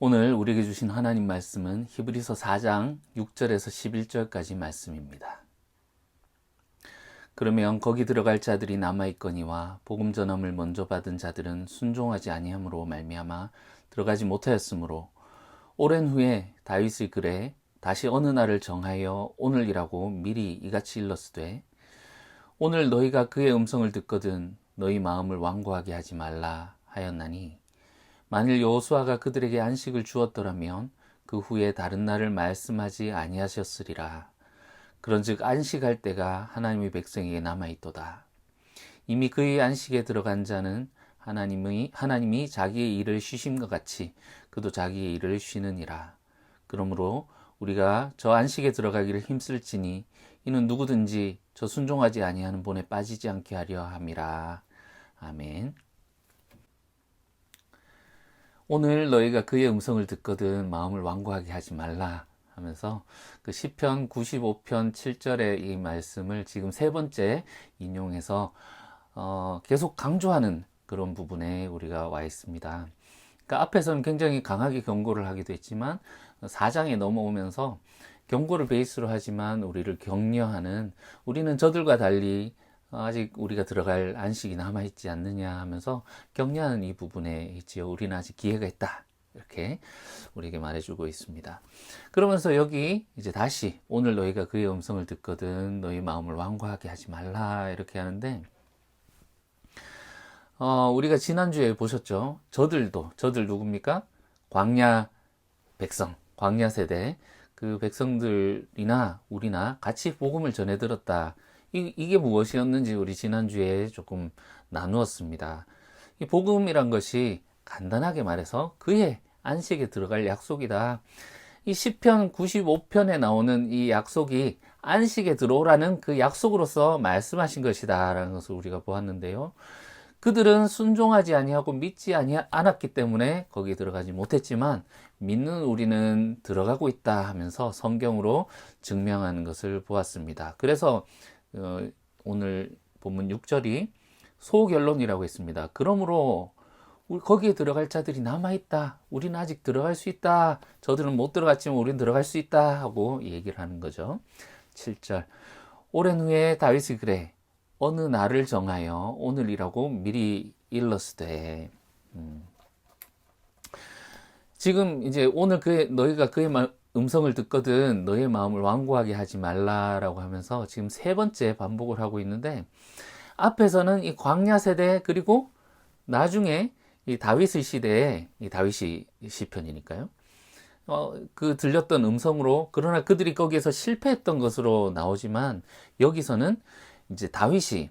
오늘 우리에게 주신 하나님 말씀은 히브리서 4장 6절에서 11절까지 말씀입니다. 그러면 거기 들어갈 자들이 남아있거니와 복음 전함을 먼저 받은 자들은 순종하지 아니함으로 말미암아 들어가지 못하였으므로 오랜 후에 다윗의 글에 다시 어느 날을 정하여 오늘이라고 미리 이같이 일렀으되 오늘 너희가 그의 음성을 듣거든 너희 마음을 완고하게 하지 말라 하였나니 만일 여호수아가 그들에게 안식을 주었더라면 그 후에 다른 날을 말씀하지 아니하셨으리라. 그런즉 안식할 때가 하나님의 백성에게 남아있도다. 이미 그의 안식에 들어간 자는 하나님이 자기의 일을 쉬심과 같이 그도 자기의 일을 쉬느니라. 그러므로 우리가 저 안식에 들어가기를 힘쓸지니 이는 누구든지 저 순종하지 아니하는 본에 빠지지 않게 하려 함이라. 아멘. 오늘 너희가 그의 음성을 듣거든 마음을 완고하게 하지 말라 하면서 그 시편 95편 7절의 이 말씀을 지금 세 번째 인용해서 계속 강조하는 그런 부분에 우리가 와 있습니다. 그러니까 앞에서는 굉장히 강하게 경고를 하기도 했지만 4장에 넘어오면서 경고를 베이스로 하지만 우리를 격려하는, 우리는 저들과 달리 아직 우리가 들어갈 안식이 남아있지 않느냐 하면서 격려하는 이 부분에 있지요. 우리는 아직 기회가 있다, 이렇게 우리에게 말해주고 있습니다. 그러면서 여기 이제 다시 오늘 너희가 그의 음성을 듣거든 너희 마음을 완고하게 하지 말라 이렇게 하는데, 우리가 지난주에 보셨죠? 저들 누굽니까? 광야 백성, 광야 세대, 그 백성들이나 우리나 같이 복음을 전해 들었다. 이게 무엇이었는지 우리 지난주에 조금 나누었습니다. 이 복음이란 것이 간단하게 말해서 그의 안식에 들어갈 약속이다. 이 시편 95편에 나오는 이 약속이 안식에 들어오라는 그 약속으로서 말씀하신 것이다 라는 것을 우리가 보았는데요. 그들은 순종하지 아니하고 믿지 않았기 때문에 거기에 들어가지 못했지만 믿는 우리는 들어가고 있다 하면서 성경으로 증명하는 것을 보았습니다. 그래서 오늘 본문 6절이 소결론이라고 했습니다. 그러므로 거기에 들어갈 자들이 남아있다. 우리는 아직 들어갈 수 있다. 저들은 못 들어갔지만 우리는 들어갈 수 있다 하고 얘기를 하는 거죠. 7절 오랜 후에 다윗이 그래 어느 날을 정하여 오늘이라고 미리 일렀으되. 지금 이제 오늘 너희가 그의 음성을 듣거든 너의 마음을 완고하게 하지 말라라고 하면서 지금 세 번째 반복을 하고 있는데, 앞에서는 이 광야 세대 그리고 나중에 이 다윗의 시대에, 이 다윗이 시편이니까요. 그 들렸던 음성으로, 그러나 그들이 거기에서 실패했던 것으로 나오지만 여기서는 이제 다윗이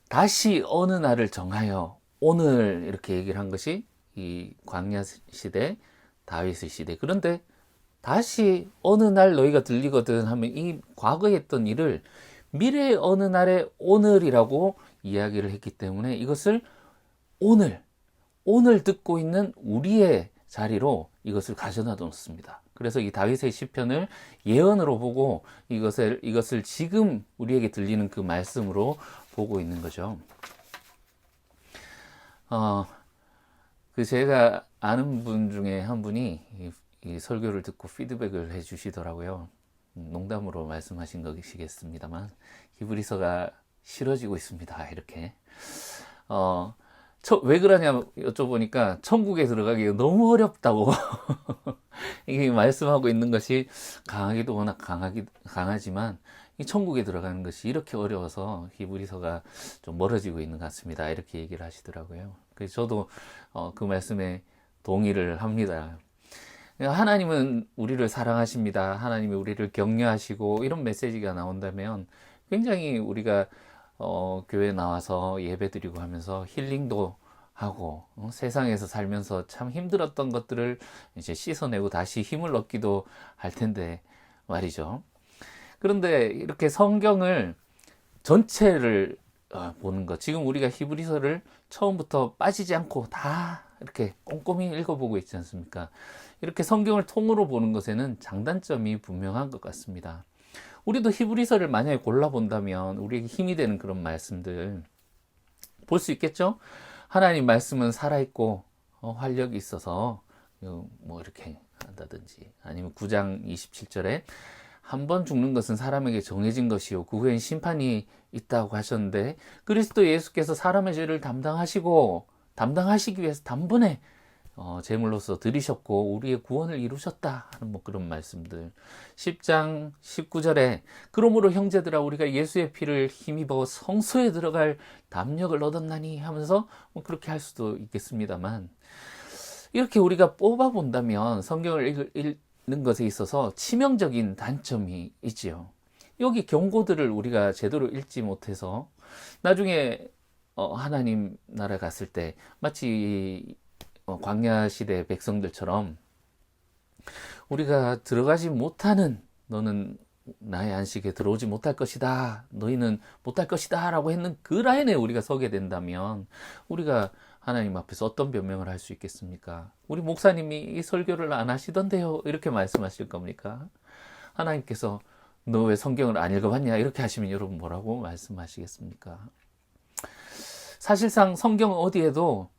다시 어느 날을 정하여 오늘 이렇게 얘기를 한 것이 이 광야 시대, 다윗의 시대. 그런데 다시 어느 날 너희가 들리거든 하면 이 과거에 했던 일을 미래의 어느 날의 오늘이라고 이야기를 했기 때문에 이것을 오늘 듣고 있는 우리의 자리로 이것을 가져다 놓습니다. 그래서 이 다윗의 시편을 예언으로 보고 이것을 지금 우리에게 들리는 그 말씀으로 보고 있는 거죠. 제가 아는 분 중에 한 분이 이 설교를 듣고 피드백을 해 주시더라고요. 농담으로 말씀하신 것이겠습니다만 히브리서가 싫어지고 있습니다, 이렇게. 왜 그러냐 여쭤보니까 천국에 들어가기가 너무 어렵다고 이게 말씀하고 있는 것이 강하기도 워낙 강하지만 이 천국에 들어가는 것이 이렇게 어려워서 히브리서가 좀 멀어지고 있는 것 같습니다, 이렇게 얘기를 하시더라고요. 그래서 저도 그 말씀에 동의를 합니다. 하나님은 우리를 사랑하십니다. 하나님이 우리를 격려하시고 이런 메시지가 나온다면 굉장히 우리가 교회 나와서 예배드리고 하면서 힐링도 하고 세상에서 살면서 참 힘들었던 것들을 이제 씻어내고 다시 힘을 얻기도 할 텐데 말이죠. 그런데 이렇게 성경을 전체를 보는 것, 지금 우리가 히브리서를 처음부터 빠지지 않고 다 이렇게 꼼꼼히 읽어보고 있지 않습니까? 이렇게 성경을 통으로 보는 것에는 장단점이 분명한 것 같습니다. 우리도 히브리서를 만약에 골라본다면 우리에게 힘이 되는 그런 말씀들 볼 수 있겠죠? 하나님 말씀은 살아있고 활력이 있어서 뭐 이렇게 한다든지, 아니면 9장 27절에 한 번 죽는 것은 사람에게 정해진 것이요 그 후엔 심판이 있다고 하셨는데, 그리스도 예수께서 사람의 죄를 담당하시기 위해서 단번에 제물로서 드리셨고 우리의 구원을 이루셨다 하는 뭐 그런 말씀들. 10장 19절에 그러므로 형제들아 우리가 예수의 피를 힘입어 성소에 들어갈 담력을 얻었나니 하면서 뭐 그렇게 할 수도 있겠습니다만, 이렇게 우리가 뽑아 본다면 성경을 읽는 것에 있어서 치명적인 단점이 있지요. 여기 경고들을 우리가 제대로 읽지 못해서 나중에 하나님 나라 갔을 때 마치 광야 시대 백성들처럼 우리가 들어가지 못하는, 너는 나의 안식에 들어오지 못할 것이다, 너희는 못할 것이다 라고 했는 그 라인에 우리가 서게 된다면 우리가 하나님 앞에서 어떤 변명을 할 수 있겠습니까? 우리 목사님이 이 설교를 안 하시던데요, 이렇게 말씀하실 겁니까? 하나님께서 너 왜 성경을 안 읽어봤냐 이렇게 하시면 여러분 뭐라고 말씀하시겠습니까? 사실상 성경 어디에도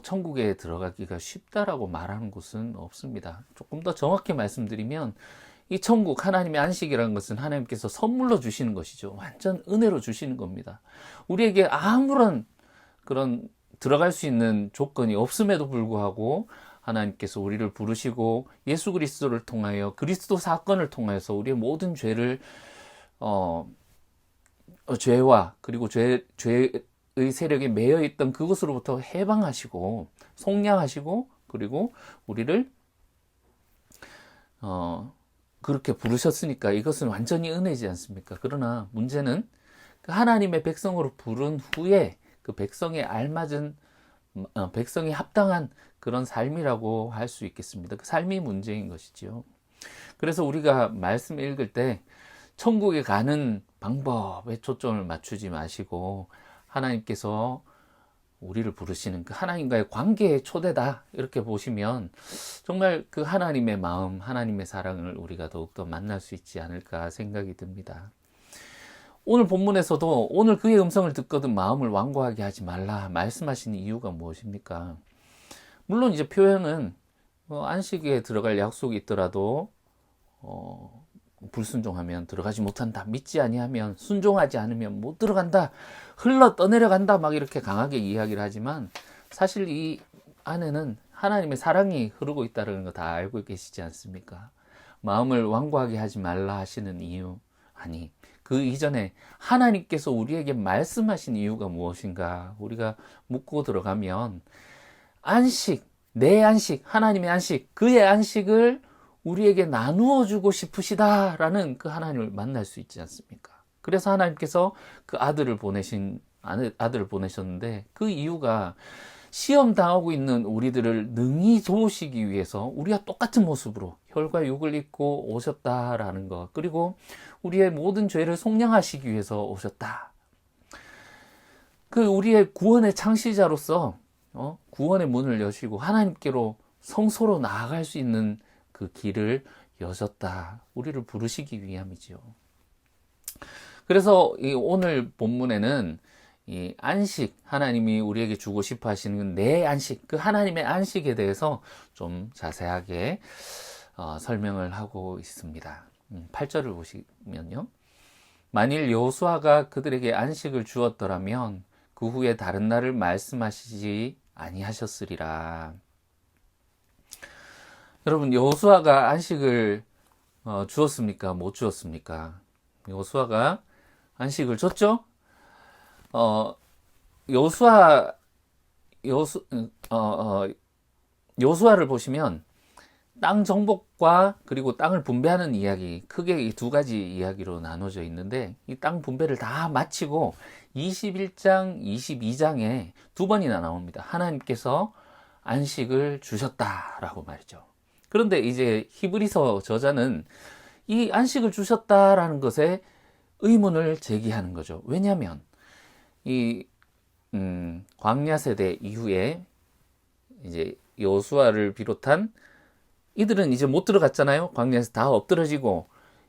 천국에 들어가기가 쉽다라고 말하는 곳은 없습니다. 조금 더 정확히 말씀드리면 이 천국, 하나님의 안식이라는 것은 하나님께서 선물로 주시는 것이죠. 완전 은혜로 주시는 겁니다. 우리에게 아무런 그런 들어갈 수 있는 조건이 없음에도 불구하고 하나님께서 우리를 부르시고 예수 그리스도를 통하여, 그리스도 사건을 통하여서 우리의 모든 죄를 죄와 그리고 죄의 세력에 매여 있던 그것으로부터 해방하시고 속량하시고, 그리고 우리를 그렇게 부르셨으니까 이것은 완전히 은혜지 않습니까? 그러나 문제는 그 하나님의 백성으로 부른 후에 그 백성에 알맞은, 백성이 합당한 그런 삶이라고 할 수 있겠습니다. 그 삶이 문제인 것이지요. 그래서 우리가 말씀 읽을 때 천국에 가는 방법에 초점을 맞추지 마시고 하나님께서 우리를 부르시는 그 하나님과의 관계의 초대다, 이렇게 보시면 정말 그 하나님의 마음, 하나님의 사랑을 우리가 더욱더 만날 수 있지 않을까 생각이 듭니다. 오늘 본문에서도 오늘 그의 음성을 듣거든 마음을 완고하게 하지 말라 말씀하신 이유가 무엇입니까? 물론 이제 표현은 안식에 들어갈 약속이 있더라도 불순종하면 들어가지 못한다, 믿지 아니하면, 순종하지 않으면 못 들어간다, 흘러 떠내려간다, 막 이렇게 강하게 이야기를 하지만 사실 이 안에는 하나님의 사랑이 흐르고 있다는 거 다 알고 계시지 않습니까? 마음을 완고하게 하지 말라 하시는 이유, 아니 그 이전에 하나님께서 우리에게 말씀하신 이유가 무엇인가 우리가 묻고 들어가면, 안식, 내 안식, 하나님의 안식, 그의 안식을 우리에게 나누어 주고 싶으시다라는 그 하나님을 만날 수 있지 않습니까? 그래서 하나님께서 그 아들을 보내셨는데, 그 이유가 시험 당하고 있는 우리들을 능히 도우시기 위해서 우리와 똑같은 모습으로 혈과 육을 입고 오셨다라는 것, 그리고 우리의 모든 죄를 속량하시기 위해서 오셨다. 그 우리의 구원의 창시자로서 구원의 문을 여시고 하나님께로 성소로 나아갈 수 있는 그 길을 여셨다. 우리를 부르시기 위함이지요. 그래서 이 오늘 본문에는 이 안식, 하나님이 우리에게 주고 싶어 하시는 내 안식, 그 하나님의 안식에 대해서 좀 자세하게 설명을 하고 있습니다. 8절을 보시면요. 만일 여호수아가 그들에게 안식을 주었더라면 그 후에 다른 날을 말씀하시지 아니하셨으리라. 여러분, 여호수아가 안식을 주었습니까? 못 주었습니까? 여호수아가 안식을 줬죠? 여호수아를 보시면 땅 정복과 그리고 땅을 분배하는 이야기, 크게 이 두 가지 이야기로 나눠져 있는데, 이 땅 분배를 다 마치고 21장, 22장에 두 번이나 나옵니다. 하나님께서 안식을 주셨다라고 말이죠. 그런데 이제 히브리서 저자는 이 안식을 주셨다라는 것에 의문을 제기하는 거죠. 왜냐하면 이 광야 세대 이후에 이제 여호수아를 비롯한 이들은 이제 못 들어갔잖아요. 광야에서 다 엎드러지고,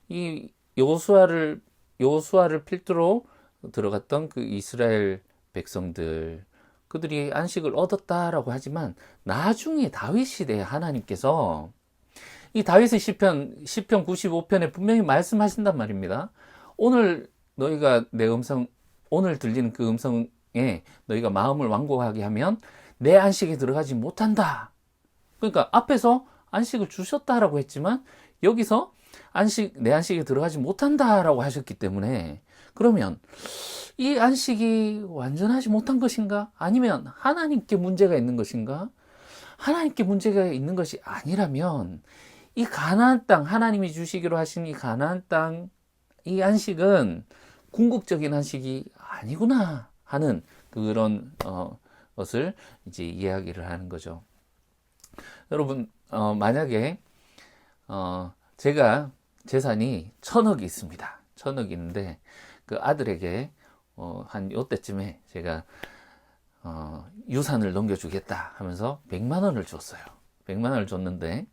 이 여호수아를 필두로 들어갔던 그 이스라엘 백성들, 그들이 안식을 얻었다라고 하지만 나중에 다윗 시대에 하나님께서 이 다윗의 시편 95편에 분명히 말씀하신단 말입니다. 오늘 너희가 내 음성, 오늘 들리는 그 음성에 너희가 마음을 완고하게 하면 내 안식에 들어가지 못한다. 그러니까 앞에서 안식을 주셨다라고 했지만 여기서 내 안식에 들어가지 못한다라고 하셨기 때문에, 그러면 이 안식이 완전하지 못한 것인가? 아니면 하나님께 문제가 있는 것인가? 하나님께 문제가 있는 것이 아니라면 이 가나안 땅, 하나님이 주시기로 하신 이 가나안 땅, 이 안식은 궁극적인 안식이 아니구나 하는 그런 것을 이제 이야기를 하는 거죠. 여러분, 만약에 제가 재산이 1,000억이 있습니다. 1,000억이 있는데 그 아들에게 한 요때쯤에 제가 유산을 넘겨주겠다 하면서 100만 원을 줬어요. 100만 원을 줬는데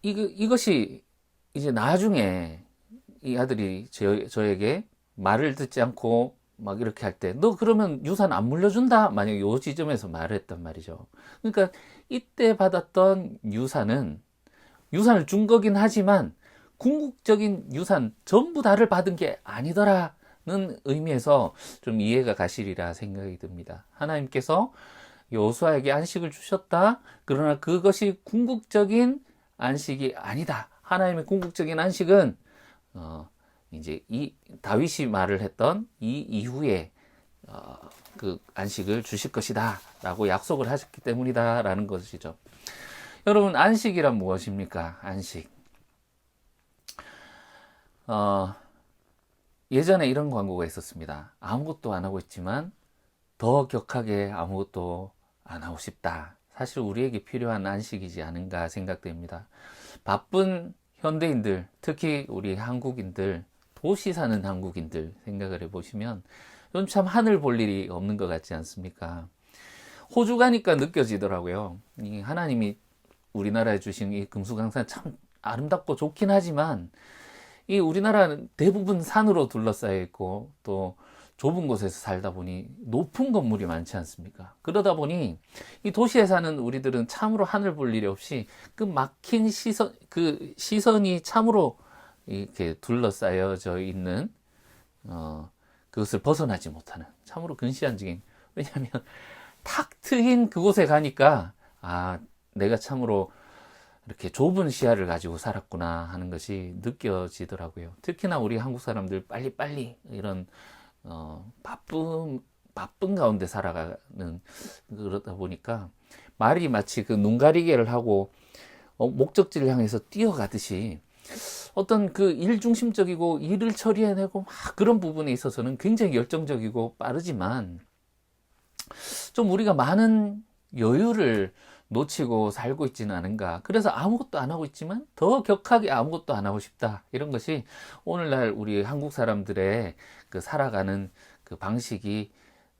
이것이 이제 나중에 이 아들이 저에게 말을 듣지 않고 막 이렇게 할 때, 너 그러면 유산 안 물려준다? 만약에 요 지점에서 말을 했단 말이죠. 그러니까 이때 받았던 유산을 준 거긴 하지만 궁극적인 유산 전부 다를 받은 게 아니더라는 의미에서 좀 이해가 가시리라 생각이 듭니다. 하나님께서 여호수아에게 안식을 주셨다. 그러나 그것이 궁극적인 안식이 아니다. 하나님의 궁극적인 안식은 이제 이 다윗이 말을 했던 이 이후에 그 안식을 주실 것이다 라고 약속을 하셨기 때문이다 라는 것이죠. 여러분, 안식이란 무엇입니까? 안식. 예전에 이런 광고가 있었습니다. 아무것도 안 하고 있지만 더 격하게 아무것도 안 하고 싶다. 사실 우리에게 필요한 안식이지 않은가 생각됩니다. 바쁜 현대인들, 특히 우리 한국인들, 도시 사는 한국인들 생각을 해보시면 좀 참 하늘 볼 일이 없는 것 같지 않습니까? 호주 가니까 느껴지더라고요. 이 하나님이 우리나라에 주신 이 금수강산 참 아름답고 좋긴 하지만 이 우리나라는 대부분 산으로 둘러싸여 있고 또 좁은 곳에서 살다 보니 높은 건물이 많지 않습니까? 그러다 보니 이 도시에 사는 우리들은 참으로 하늘 볼 일이 없이 그 막힌 시선이 참으로 이렇게 둘러싸여져 있는 그것을 벗어나지 못하는 참으로 근시안적인, 왜냐하면 탁 트인 그곳에 가니까 내가 참으로 이렇게 좁은 시야를 가지고 살았구나 하는 것이 느껴지더라고요. 특히나 우리 한국 사람들 빨리빨리 이런 바쁜 가운데 살아가는, 그러다 보니까 말이 마치 그 눈가리개를 하고 목적지를 향해서 뛰어가듯이 어떤 그 일중심적이고 일을 처리해내고 막 그런 부분에 있어서는 굉장히 열정적이고 빠르지만 좀 우리가 많은 여유를 놓치고 살고 있지는 않은가. 그래서 아무것도 안 하고 있지만 더 격하게 아무것도 안 하고 싶다. 이런 것이 오늘날 우리 한국 사람들의 그 살아가는 그 방식이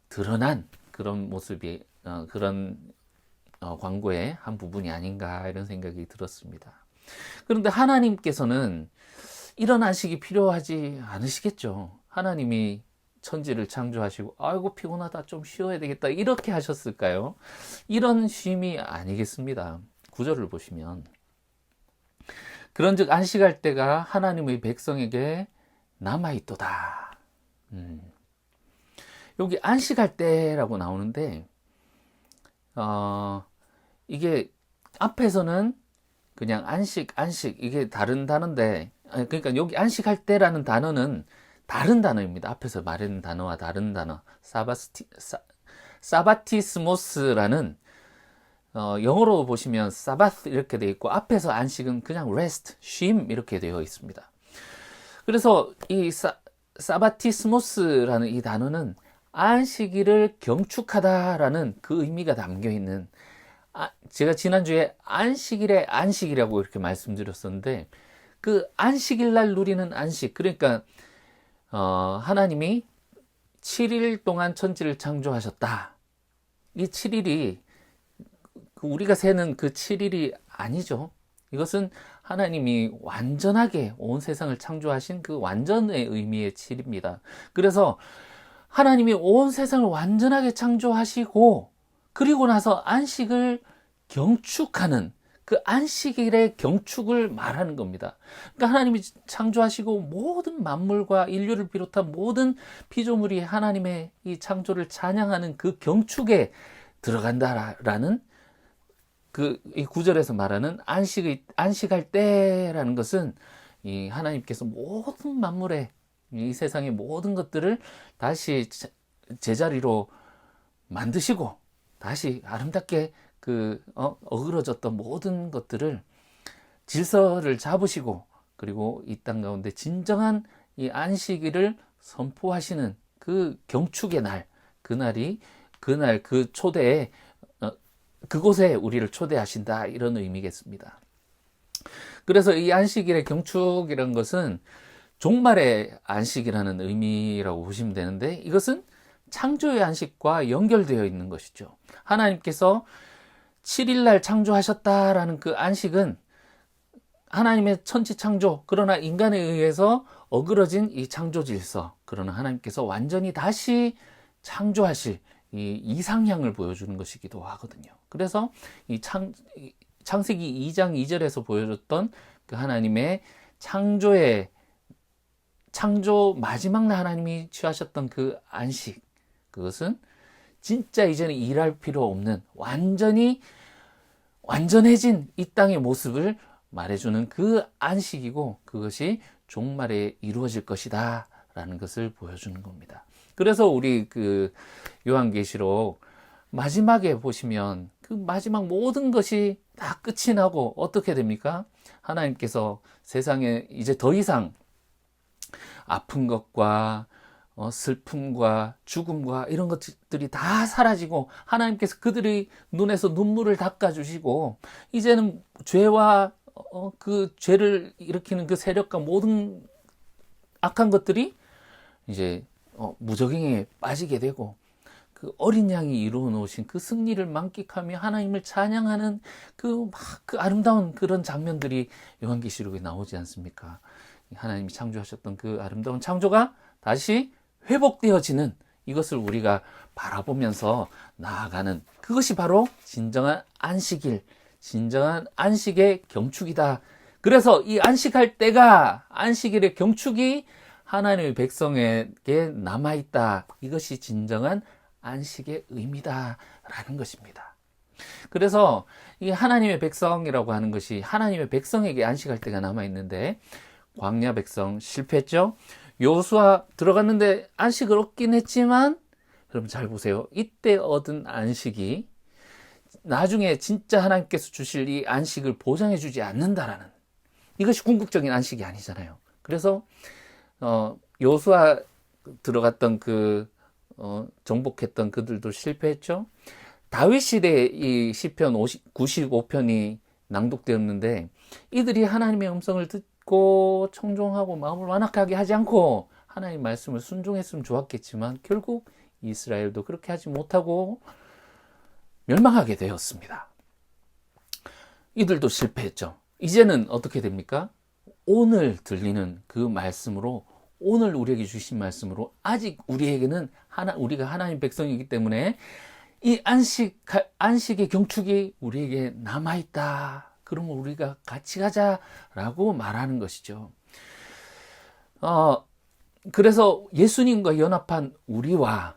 드러난 그런 모습이 그런 광고의 한 부분이 아닌가 이런 생각이 들었습니다. 그런데 하나님께서는 이런 안식이 필요하지 않으시겠죠. 하나님이 천지를 창조하시고 아이고 피곤하다 좀 쉬어야 되겠다 이렇게 하셨을까요? 이런 쉼이 아니겠습니다. 구절을 보시면 그런즉 안식할 때가 하나님의 백성에게 남아있도다. 여기 안식할 때라고 나오는데 이게 앞에서는 그냥 안식 이게 다른 단어인데, 그러니까 여기 안식할 때라는 단어는 다른 단어입니다. 앞에서 말했는 단어와 다른 단어. 사바티스모스라는 영어로 보시면 사바스 이렇게 되어 있고 앞에서 안식은 그냥 rest, 쉼 이렇게 되어 있습니다. 그래서 이 사바티스모스라는 이 단어는 안식일을 경축하다라는 그 의미가 담겨 있는, 제가 지난주에 안식일의 안식이라고 이렇게 말씀드렸었는데 그 안식일 날 누리는 안식, 그러니까 하나님이 7일 동안 천지를 창조하셨다. 이 7일이 우리가 세는 그 7일이 아니죠. 이것은 하나님이 완전하게 온 세상을 창조하신 그 완전의 의미의 7입니다. 그래서 하나님이 온 세상을 완전하게 창조하시고 그리고 나서 안식을 경축하는 그 안식일의 경축을 말하는 겁니다. 그러니까 하나님이 창조하시고 모든 만물과 인류를 비롯한 모든 피조물이 하나님의 이 창조를 찬양하는 그 경축에 들어간다라는 이 구절에서 말하는 안식할 때라는 것은 이 하나님께서 모든 만물의 이 세상의 모든 것들을 다시 제자리로 만드시고 다시 아름답게 어그러졌던 모든 것들을 질서를 잡으시고 그리고 이 땅 가운데 진정한 이 안식일을 선포하시는 그 경축의 날, 그날 그 초대에 그곳에 우리를 초대하신다 이런 의미겠습니다. 그래서 이 안식일의 경축이라는 것은 종말의 안식이라는 의미라고 보시면 되는데 이것은 창조의 안식과 연결되어 있는 것이죠. 하나님께서 7일날 창조하셨다라는 그 안식은 하나님의 천지 창조, 그러나 인간에 의해서 어그러진 이 창조 질서, 그러나 하나님께서 완전히 다시 창조하실 이 이상향을 보여주는 것이기도 하거든요. 그래서 이 창세기 2장 2절에서 보여줬던 그 하나님의 창조 마지막 날 하나님이 취하셨던 그 안식, 그것은 진짜 이제는 일할 필요 없는 완전해진 이 땅의 모습을 말해주는 그 안식이고 그것이 종말에 이루어질 것이다 라는 것을 보여주는 겁니다. 그래서 우리 그 요한계시록 마지막에 보시면 그 마지막 모든 것이 다 끝이 나고 어떻게 됩니까? 하나님께서 세상에 이제 더 이상 아픈 것과 슬픔과 죽음과 이런 것들이 다 사라지고 하나님께서 그들의 눈에서 눈물을 닦아주시고 이제는 죄와 그 죄를 일으키는 그 세력과 모든 악한 것들이 이제 무적행에 빠지게 되고 그 어린 양이 이루어 놓으신 그 승리를 만끽하며 하나님을 찬양하는 그 아름다운 그런 장면들이 요한계시록에 나오지 않습니까? 하나님이 창조하셨던 그 아름다운 창조가 다시 회복되어지는 이것을 우리가 바라보면서 나아가는 그것이 바로 진정한 안식일, 진정한 안식의 경축이다. 그래서 이 안식할 때가 안식일의 경축이 하나님의 백성에게 남아있다. 이것이 진정한 안식의 의미다라는 것입니다. 그래서 이 하나님의 백성이라고 하는 것이 하나님의 백성에게 안식할 때가 남아있는데 광야 백성 실패했죠. 여호수아 들어갔는데 안식을 얻긴 했지만 여러분 잘 보세요. 이때 얻은 안식이 나중에 진짜 하나님께서 주실 이 안식을 보장해 주지 않는다라는 이것이 궁극적인 안식이 아니잖아요. 그래서 여호수아 들어갔던 정복했던 그들도 실패했죠. 다윗 시대에 이 시편 95편이 낭독되었는데 이들이 하나님의 음성을 듣고 청종하고 마음을 완악하게 하지 않고 하나님 말씀을 순종했으면 좋았겠지만 결국 이스라엘도 그렇게 하지 못하고 멸망하게 되었습니다. 이들도 실패했죠. 이제는 어떻게 됩니까? 오늘 들리는 그 말씀으로 오늘 우리에게 주신 말씀으로 아직 우리에게는 우리가 하나님 백성이기 때문에 이 안식의 경축이 우리에게 남아있다. 그러면 우리가 같이 가자라고 말하는 것이죠. 그래서 예수님과 연합한 우리와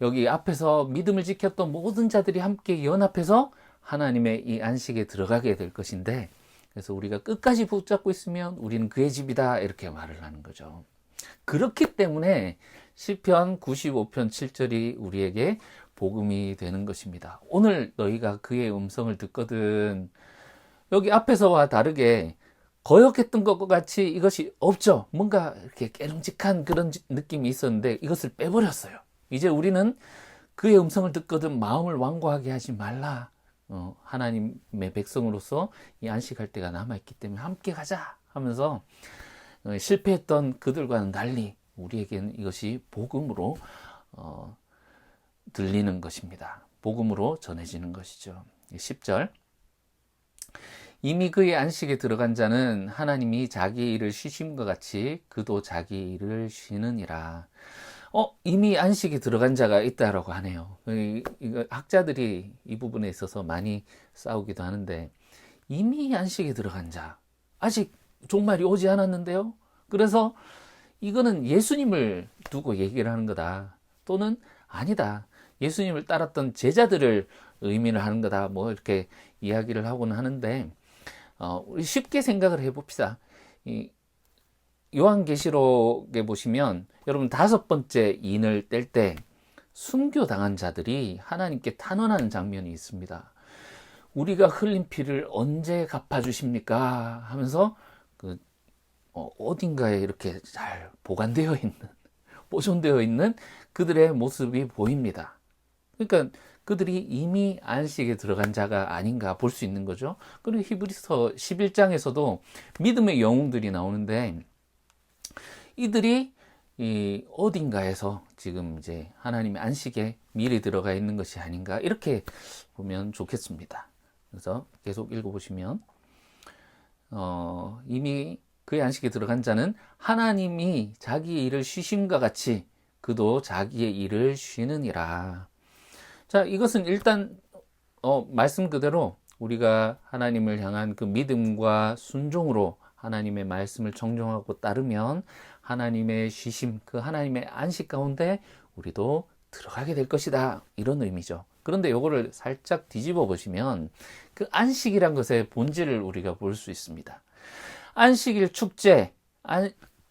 여기 앞에서 믿음을 지켰던 모든 자들이 함께 연합해서 하나님의 이 안식에 들어가게 될 것인데 그래서 우리가 끝까지 붙잡고 있으면 우리는 그의 집이다 이렇게 말을 하는 거죠. 그렇기 때문에 시편 95편 7절이 우리에게 복음이 되는 것입니다. 오늘 너희가 그의 음성을 듣거든. 여기 앞에서와 다르게 거역했던 것과 같이 이것이 없죠. 뭔가 이렇게 깨름직한 그런 느낌이 있었는데 이것을 빼버렸어요. 이제 우리는 그의 음성을 듣거든 마음을 완고하게 하지 말라. 하나님의 백성으로서 이 안식할 때가 남아있기 때문에 함께 가자 하면서 실패했던 그들과는 달리 우리에게는 이것이 복음으로 들리는 것입니다. 복음으로 전해지는 것이죠. 10절 이미 그의 안식에 들어간 자는 하나님이 자기 일을 쉬심과 같이 그도 자기 일을 쉬느니라. 이미 안식에 들어간 자가 있다라고 하네요. 이거 학자들이 이 부분에 있어서 많이 싸우기도 하는데, 이미 안식에 들어간 자, 아직 종말이 오지 않았는데요. 그래서 이거는 예수님을 두고 얘기를 하는 거다. 또는 아니다, 예수님을 따랐던 제자들을 의미를 하는 거다. 뭐 이렇게 이야기를 하고는 하는데, 우리 쉽게 생각을 해봅시다. 이 요한계시록에 보시면 여러분 5번째 인을 뗄 때 순교당한 자들이 하나님께 탄원하는 장면이 있습니다. 우리가 흘린 피를 언제 갚아주십니까? 하면서 어딘가에 이렇게 잘 보관되어 있는, 보존되어 있는 그들의 모습이 보입니다. 그러니까 그들이 이미 안식에 들어간 자가 아닌가 볼 수 있는 거죠. 그리고 히브리서 11장에서도 믿음의 영웅들이 나오는데, 이들이 어딘가에서 지금 이제 하나님의 안식에 미리 들어가 있는 것이 아닌가, 이렇게 보면 좋겠습니다. 그래서 계속 읽어보시면, 이미 그의 안식에 들어간 자는 하나님이 자기 일을 쉬심과 같이 그도 자기의 일을 쉬느니라. 자, 이것은 일단 말씀 그대로 우리가 하나님을 향한 그 믿음과 순종으로 하나님의 말씀을 정정하고 따르면 하나님의 쉬심, 그 하나님의 안식 가운데 우리도 들어가게 될 것이다, 이런 의미죠. 그런데 이거를 살짝 뒤집어 보시면 그 안식이란 것의 본질을 우리가 볼 수 있습니다. 안식일 축제,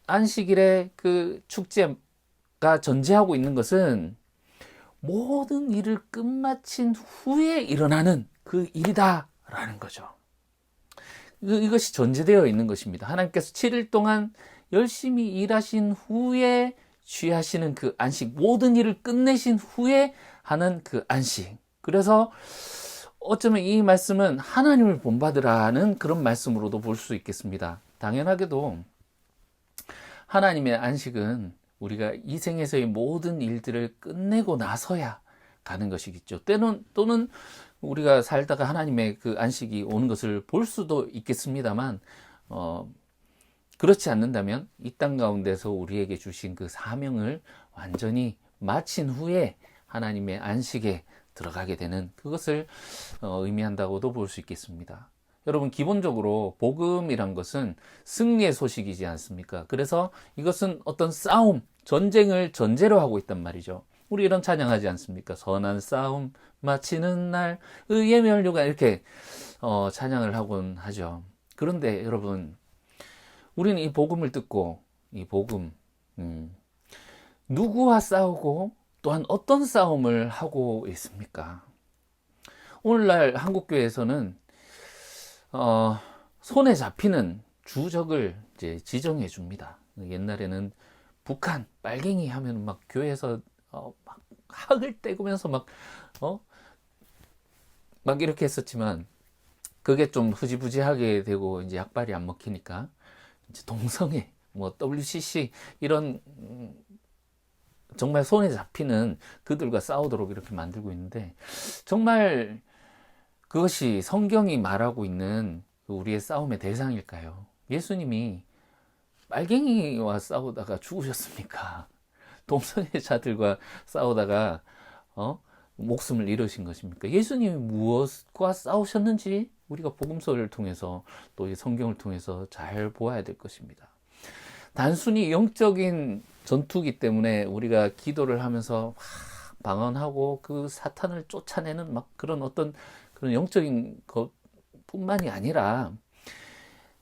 안식일의 그 축제가 전제하고 있는 것은 모든 일을 끝마친 후에 일어나는 그 일이다라는 거죠. 이것이 전제되어 있는 것입니다. 하나님께서 7일 동안 열심히 일하신 후에 취하시는 그 안식, 모든 일을 끝내신 후에 하는 그 안식. 그래서 어쩌면 이 말씀은 하나님을 본받으라는 그런 말씀으로도 볼 수 있겠습니다. 당연하게도 하나님의 안식은 우리가 이 생에서의 모든 일들을 끝내고 나서야 가는 것이겠죠. 또는 우리가 살다가 하나님의 그 안식이 오는 것을 볼 수도 있겠습니다만, 그렇지 않는다면 이 땅 가운데서 우리에게 주신 그 사명을 완전히 마친 후에 하나님의 안식에 들어가게 되는, 그것을 의미한다고도 볼 수 있겠습니다. 여러분, 기본적으로 복음이란 것은 승리의 소식이지 않습니까? 그래서 이것은 어떤 싸움, 전쟁을 전제로 하고 있단 말이죠. 우리 이런 찬양하지 않습니까? 선한 싸움 마치는 날 의의 면류가, 이렇게 찬양을 하곤 하죠. 그런데 여러분, 우리는 이 복음을 듣고, 이 복음, 누구와 싸우고 또한 어떤 싸움을 하고 있습니까? 오늘날 한국교회에서는 손에 잡히는 주적을 이제 지정해 줍니다. 옛날에는 북한 빨갱이 하면 막 교회에서 막 학을 떼구면서 막 이렇게 했었지만, 그게 좀 흐지부지하게 되고 이제 약발이 안 먹히니까 이제 동성애, 뭐 WCC 이런 정말 손에 잡히는 그들과 싸우도록 이렇게 만들고 있는데, 정말 그것이 성경이 말하고 있는 우리의 싸움의 대상일까요? 예수님이 빨갱이와 싸우다가 죽으셨습니까? 동성애자들과 싸우다가 목숨을 잃으신 것입니까? 예수님이 무엇과 싸우셨는지 우리가 복음서를 통해서 또 이 성경을 통해서 잘 보아야 될 것입니다. 단순히 영적인 전투기 때문에 우리가 기도를 하면서 방언하고 그 사탄을 쫓아내는 막 그런 어떤 그런 영적인 것뿐만이 아니라,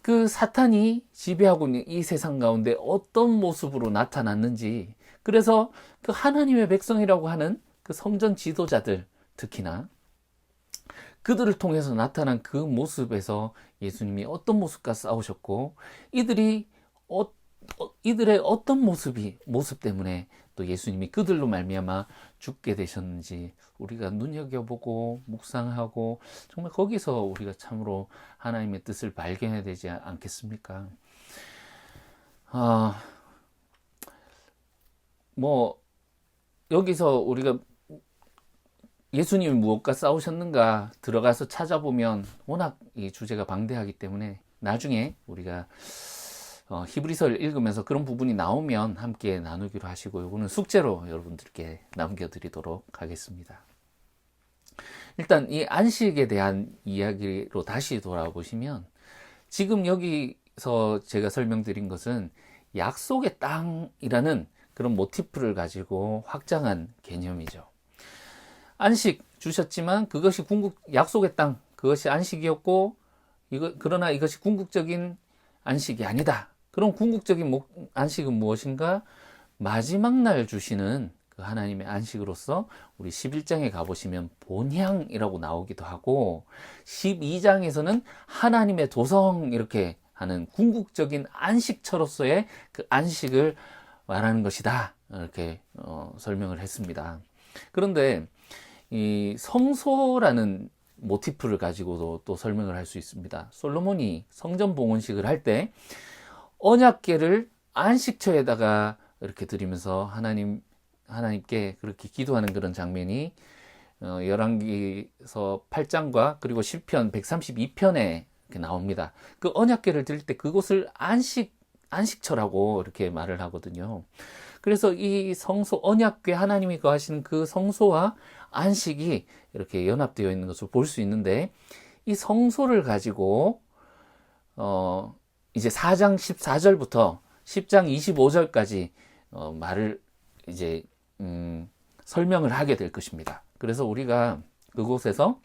그 사탄이 지배하고 있는 이 세상 가운데 어떤 모습으로 나타났는지, 그래서 그 하나님의 백성이라고 하는 그 성전 지도자들, 특히나 그들을 통해서 나타난 그 모습에서 예수님이 어떤 모습과 싸우셨고, 이들의 어떤 모습 때문에 또 예수님이 그들로 말미암아 죽게 되셨는지 우리가 눈여겨보고 묵상하고, 정말 거기서 우리가 참으로 하나님의 뜻을 발견해야 되지 않겠습니까? 뭐 여기서 우리가 예수님이 무엇과 싸우셨는가 들어가서 찾아보면 워낙 이 주제가 방대하기 때문에 나중에 우리가 히브리서를 읽으면서 그런 부분이 나오면 함께 나누기로 하시고, 이거는 숙제로 여러분들께 남겨드리도록 하겠습니다. 일단 이 안식에 대한 이야기로 다시 돌아보시면, 지금 여기서 제가 설명드린 것은 약속의 땅이라는 그런 모티프를 가지고 확장한 개념이죠. 안식 주셨지만 그것이 약속의 땅, 그것이 안식이었고, 그러나 이것이 궁극적인 안식이 아니다. 그럼 궁극적인 안식은 무엇인가? 마지막 날 주시는 그 하나님의 안식으로서 우리 11장에 가보시면 본향이라고 나오기도 하고, 12장에서는 하나님의 도성 이렇게 하는 궁극적인 안식처로서의 그 안식을 말하는 것이다, 이렇게 설명을 했습니다. 그런데 이 성소라는 모티프를 가지고도 또 설명을 할 수 있습니다. 솔로몬이 성전 봉헌식을 할 때 언약궤를 안식처에다가 이렇게 드리면서 하나님께 그렇게 기도하는 그런 장면이 열왕기서 8장과 그리고 시편 132편에 이렇게 나옵니다. 그 언약궤를 드릴 때 그곳을 안식처라고 이렇게 말을 하거든요. 그래서 이 성소, 언약궤, 하나님이 거하시는 그 성소와 안식이 이렇게 연합되어 있는 것을 볼 수 있는데, 이 성소를 가지고 이제 4장 14절부터 10장 25절까지 말을 이제 설명을 하게 될 것입니다. 그래서 우리가 그곳에서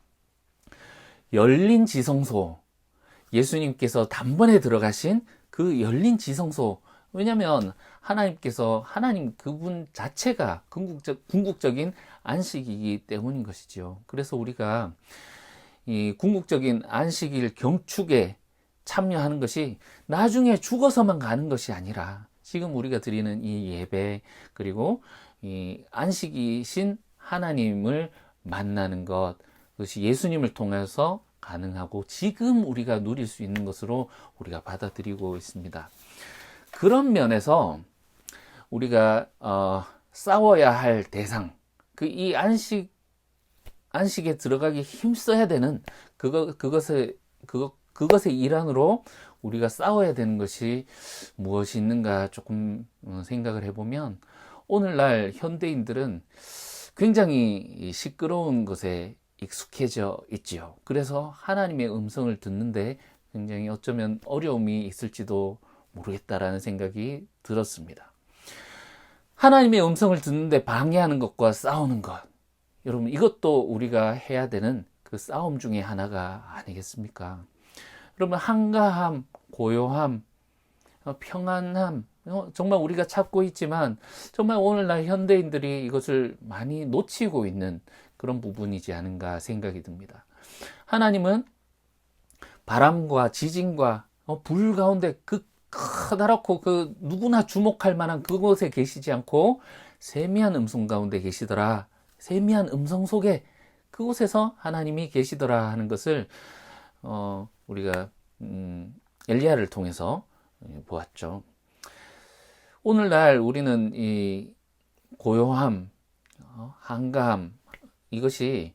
열린 지성소, 예수님께서 단번에 들어가신 그 열린 지성소, 왜냐하면 하나님 그분 자체가 궁극적인 안식이기 때문인 것이죠. 그래서 우리가 이 궁극적인 안식일 경축에 참여하는 것이 나중에 죽어서만 가는 것이 아니라, 지금 우리가 드리는 이 예배, 그리고 이 안식이신 하나님을 만나는 것, 그것이 예수님을 통해서 가능하고 지금 우리가 누릴 수 있는 것으로 우리가 받아들이고 있습니다. 그런 면에서 우리가 싸워야 할 대상, 이 안식에 들어가기 힘써야 되는 그것의 일환으로 우리가 싸워야 되는 것이 무엇이 있는가 조금 생각을 해보면, 오늘날 현대인들은 굉장히 시끄러운 것에 익숙해져 있지요. 그래서 하나님의 음성을 듣는데 굉장히 어쩌면 어려움이 있을지도 모르겠다라는 생각이 들었습니다. 하나님의 음성을 듣는데 방해하는 것과 싸우는 것, 여러분, 이것도 우리가 해야 되는 그 싸움 중에 하나가 아니겠습니까? 여러분, 한가함, 고요함, 평안함, 정말 우리가 찾고 있지만 정말 오늘날 현대인들이 이것을 많이 놓치고 있는 그런 부분이지 않은가 생각이 듭니다. 하나님은 바람과 지진과 불 가운데 그 커다랗고 그 누구나 주목할 만한 그곳에 계시지 않고 세미한 음성 가운데 계시더라, 세미한 음성 속에 그곳에서 하나님이 계시더라 하는 것을 우리가 엘리야를 통해서 보았죠. 오늘날 우리는 이 고요함, 한가함, 이것이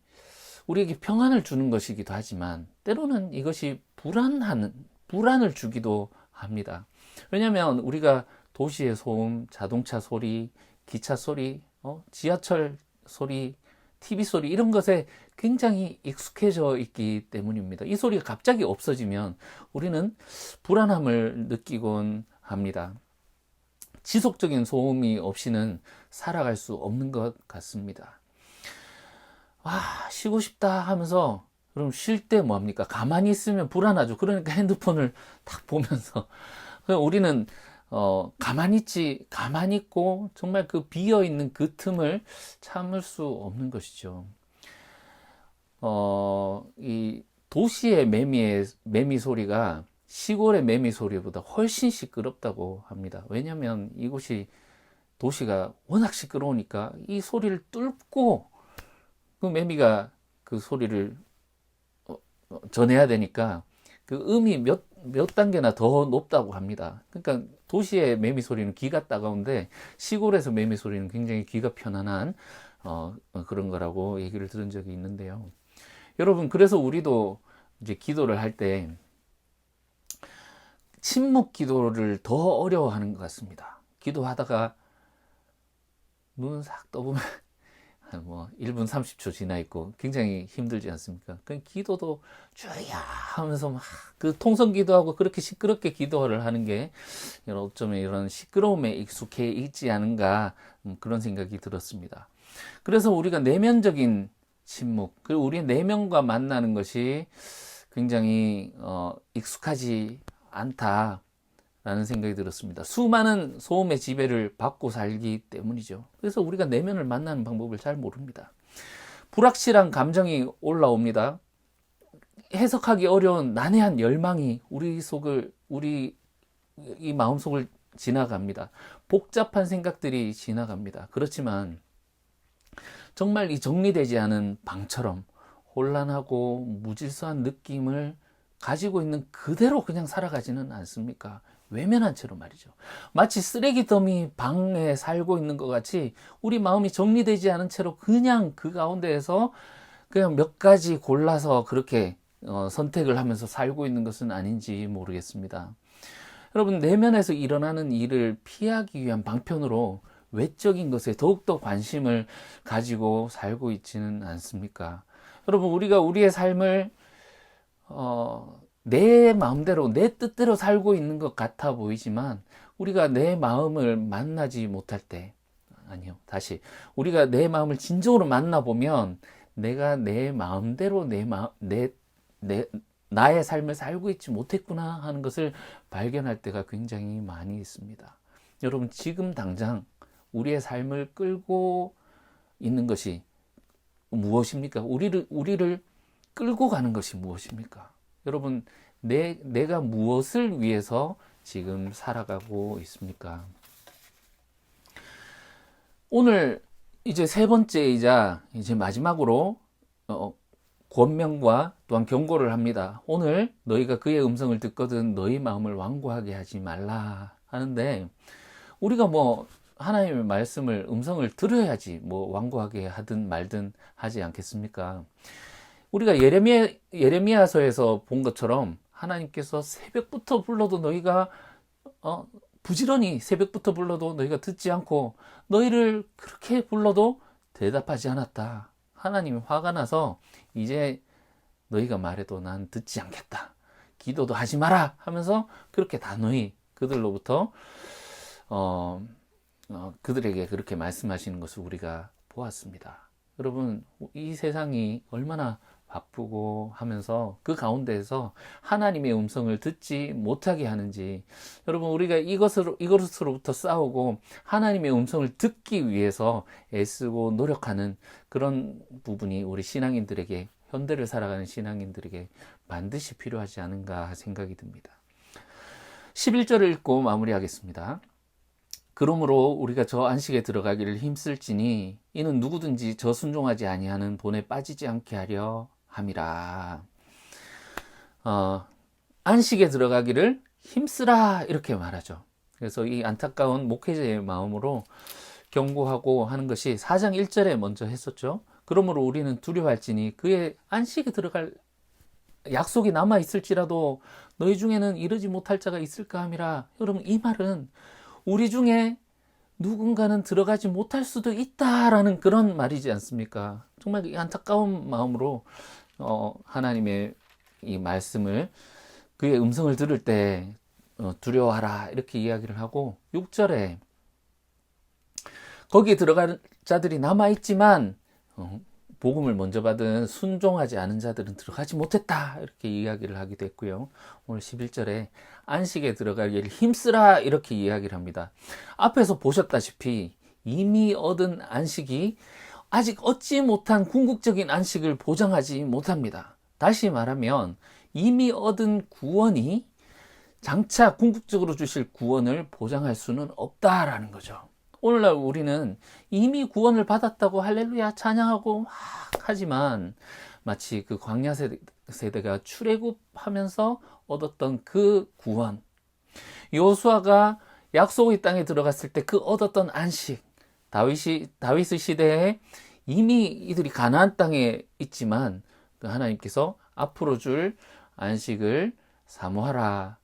우리에게 평안을 주는 것이기도 하지만 때로는 이것이 불안을 주기도 합니다. 왜냐하면 우리가 도시의 소음, 자동차 소리, 기차 소리, 지하철 소리, TV 소리, 이런 것에 굉장히 익숙해져 있기 때문입니다. 이 소리가 갑자기 없어지면 우리는 불안함을 느끼곤 합니다. 지속적인 소음이 없이는 살아갈 수 없는 것 같습니다. 쉬고 싶다 하면서, 그럼 쉴 때 뭐합니까? 가만히 있으면 불안하죠. 그러니까 핸드폰을 딱 보면서 우리는 가만히 있고 정말 그 비어있는 그 틈을 참을 수 없는 것이죠. 이 도시의 매미 소리가 시골의 매미 소리보다 훨씬 시끄럽다고 합니다. 왜냐하면 도시가 워낙 시끄러우니까 이 소리를 뚫고 그 매미가 그 소리를 전해야 되니까 그 음이 몇 단계나 더 높다고 합니다. 그러니까 도시의 매미 소리는 귀가 따가운데 시골에서 매미 소리는 굉장히 귀가 편안한 그런 거라고 얘기를 들은 적이 있는데요. 여러분, 그래서 우리도 이제 기도를 할 때 침묵 기도를 더 어려워하는 것 같습니다. 기도하다가 눈 싹 떠보면 뭐 1분 30초 지나 있고 굉장히 힘들지 않습니까? 그 기도도 주야 하면서 막 그 통성 기도하고 그렇게 시끄럽게 기도를 하는 게 어쩌면 이런 시끄러움에 익숙해 있지 않은가, 그런 생각이 들었습니다. 그래서 우리가 내면적인 침묵, 그리고 우리의 내면과 만나는 것이 굉장히 익숙하지 않다라는 생각이 들었습니다. 수많은 소음의 지배를 받고 살기 때문이죠. 그래서 우리가 내면을 만나는 방법을 잘 모릅니다. 불확실한 감정이 올라옵니다. 해석하기 어려운 난해한 열망이 우리 이 마음속을 지나갑니다. 복잡한 생각들이 지나갑니다. 그렇지만 정말 이 정리되지 않은 방처럼 혼란하고 무질서한 느낌을 가지고 있는 그대로 그냥 살아가지는 않습니까? 외면한 채로 말이죠. 마치 쓰레기 더미 방에 살고 있는 것 같이 우리 마음이 정리되지 않은 채로 그냥 그 가운데에서 그냥 몇 가지 골라서 그렇게 선택을 하면서 살고 있는 것은 아닌지 모르겠습니다. 여러분, 내면에서 일어나는 일을 피하기 위한 방편으로 외적인 것에 더욱더 관심을 가지고 살고 있지는 않습니까? 여러분, 우리가 우리의 삶을 내 마음대로 내 뜻대로 살고 있는 것 같아 보이지만, 우리가 내 마음을 만나지 못할 때, 아니요, 다시, 우리가 내 마음을 진정으로 만나보면 내가 내 마음대로 나의 삶을 살고 있지 못했구나 하는 것을 발견할 때가 굉장히 많이 있습니다. 여러분, 지금 당장 우리의 삶을 끌고 있는 것이 무엇입니까? 우리를 끌고 가는 것이 무엇입니까? 여러분, 내가 무엇을 위해서 지금 살아가고 있습니까? 오늘 이제 세 번째이자 이제 마지막으로 권면과 또한 경고를 합니다. 오늘 너희가 그의 음성을 듣거든 너희 마음을 완고하게 하지 말라 하는데, 우리가 뭐 하나님의 말씀을 음성을 들어야지 뭐 완고하게 하든 말든 하지 않겠습니까? 우리가 예레미야서에서 본 것처럼 하나님께서 새벽부터 불러도 너희가 부지런히 새벽부터 불러도 너희가 듣지 않고 너희를 그렇게 불러도 대답하지 않았다. 하나님이 화가 나서 이제 너희가 말해도 난 듣지 않겠다. 기도도 하지 마라 하면서 그렇게 단호히 그들로부터 그들에게 그렇게 말씀하시는 것을 우리가 보았습니다. 여러분, 이 세상이 얼마나 바쁘고 하면서 그 가운데에서 하나님의 음성을 듣지 못하게 하는지, 여러분, 우리가 이것으로부터 싸우고 하나님의 음성을 듣기 위해서 애쓰고 노력하는 그런 부분이 우리 신앙인들에게, 현대를 살아가는 신앙인들에게 반드시 필요하지 않은가 생각이 듭니다. 11절을 읽고 마무리하겠습니다. 그러므로 우리가 저 안식에 들어가기를 힘쓸지니 이는 누구든지 저 순종하지 아니하는 본에 빠지지 않게 하려 함이라. 안식에 들어가기를 힘쓰라 이렇게 말하죠. 그래서 이 안타까운 목회자의 마음으로 경고하고 하는 것이 4장 1절에 먼저 했었죠. 그러므로 우리는 두려워할지니 그의 안식에 들어갈 약속이 남아 있을지라도 너희 중에는 이르지 못할 자가 있을까 함이라. 여러분, 이 말은 우리 중에 누군가는 들어가지 못할 수도 있다라는 그런 말이지 않습니까? 정말 안타까운 마음으로 하나님의 이 말씀을, 그의 음성을 들을 때 두려워하라 이렇게 이야기를 하고, 6절에 거기에 들어갈 자들이 남아있지만 복음을 먼저 받은 순종하지 않은 자들은 들어가지 못했다 이렇게 이야기를 하기도 했고요. 오늘 11절에 안식에 들어가기를 힘쓰라 이렇게 이야기를 합니다. 앞에서 보셨다시피 이미 얻은 안식이 아직 얻지 못한 궁극적인 안식을 보장하지 못합니다. 다시 말하면 이미 얻은 구원이 장차 궁극적으로 주실 구원을 보장할 수는 없다라는 거죠. 오늘날 우리는 이미 구원을 받았다고 할렐루야 찬양하고 막 하지만, 마치 그 광야 세대가 출애굽하면서 얻었던 그 구원, 여호수아가 약속의 땅에 들어갔을 때 그 얻었던 안식, 다윗의 시대에 이미 이들이 가나안 땅에 있지만 그 하나님께서 앞으로 줄 안식을 사모하라.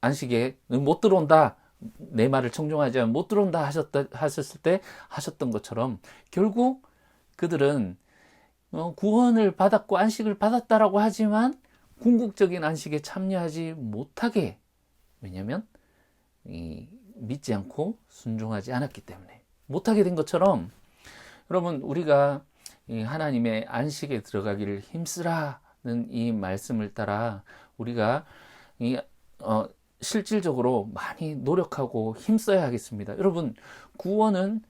안식에 못 들어온다. 내 말을 청종하지 않으면 못 들어온다 하셨을 때 하셨던 것처럼 결국 그들은 구원을 받았고 안식을 받았다라고 하지만 궁극적인 안식에 참여하지 못하게, 왜냐하면 믿지 않고 순종하지 않았기 때문에 못하게 된 것처럼, 여러분 우리가 하나님의 안식에 들어가기를 힘쓰라는 이 말씀을 따라 우리가 실질적으로 많이 노력하고 힘써야 하겠습니다. 여러분, 구원은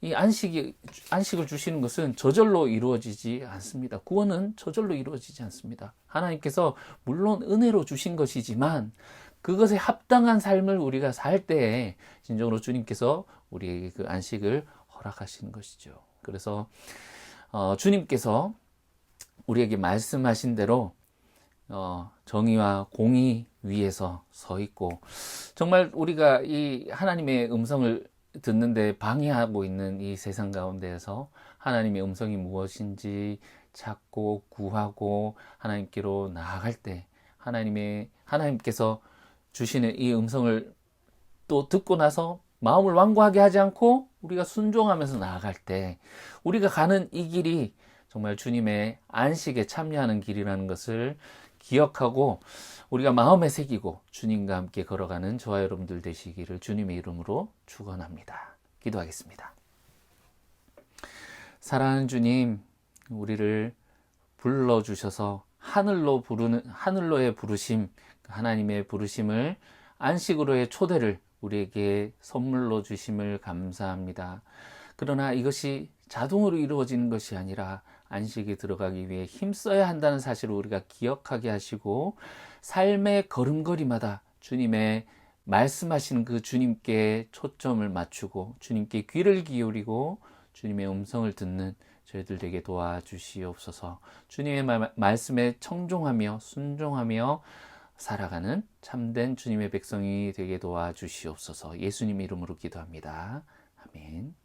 이 안식을 주시는 것은 저절로 이루어지지 않습니다. 구원은 저절로 이루어지지 않습니다. 하나님께서 물론 은혜로 주신 것이지만 그것에 합당한 삶을 우리가 살 때에 진정으로 주님께서 우리에게 그 안식을 허락하시는 것이죠. 그래서 주님께서 우리에게 말씀하신 대로 정의와 공의 위에서 서 있고, 정말 우리가 이 하나님의 음성을 듣는데 방해하고 있는 이 세상 가운데에서 하나님의 음성이 무엇인지 찾고 구하고 하나님께로 나아갈 때, 하나님께서 주시는 이 음성을 또 듣고 나서 마음을 완고하게 하지 않고 우리가 순종하면서 나아갈 때, 우리가 가는 이 길이 정말 주님의 안식에 참여하는 길이라는 것을 기억하고 우리가 마음에 새기고 주님과 함께 걸어가는 저와 여러분들 되시기를 주님의 이름으로 축원합니다. 기도하겠습니다. 사랑하는 주님, 우리를 불러주셔서 하늘로의 부르심, 하나님의 부르심을, 안식으로의 초대를 우리에게 선물로 주심을 감사합니다. 그러나 이것이 자동으로 이루어지는 것이 아니라 안식에 들어가기 위해 힘써야 한다는 사실을 우리가 기억하게 하시고, 삶의 걸음걸이마다 주님의 말씀하신 그 주님께 초점을 맞추고 주님께 귀를 기울이고 주님의 음성을 듣는 저희들 되게 도와주시옵소서. 주님의 말씀에 청종하며 순종하며 살아가는 참된 주님의 백성이 되게 도와주시옵소서. 예수님 이름으로 기도합니다. 아멘.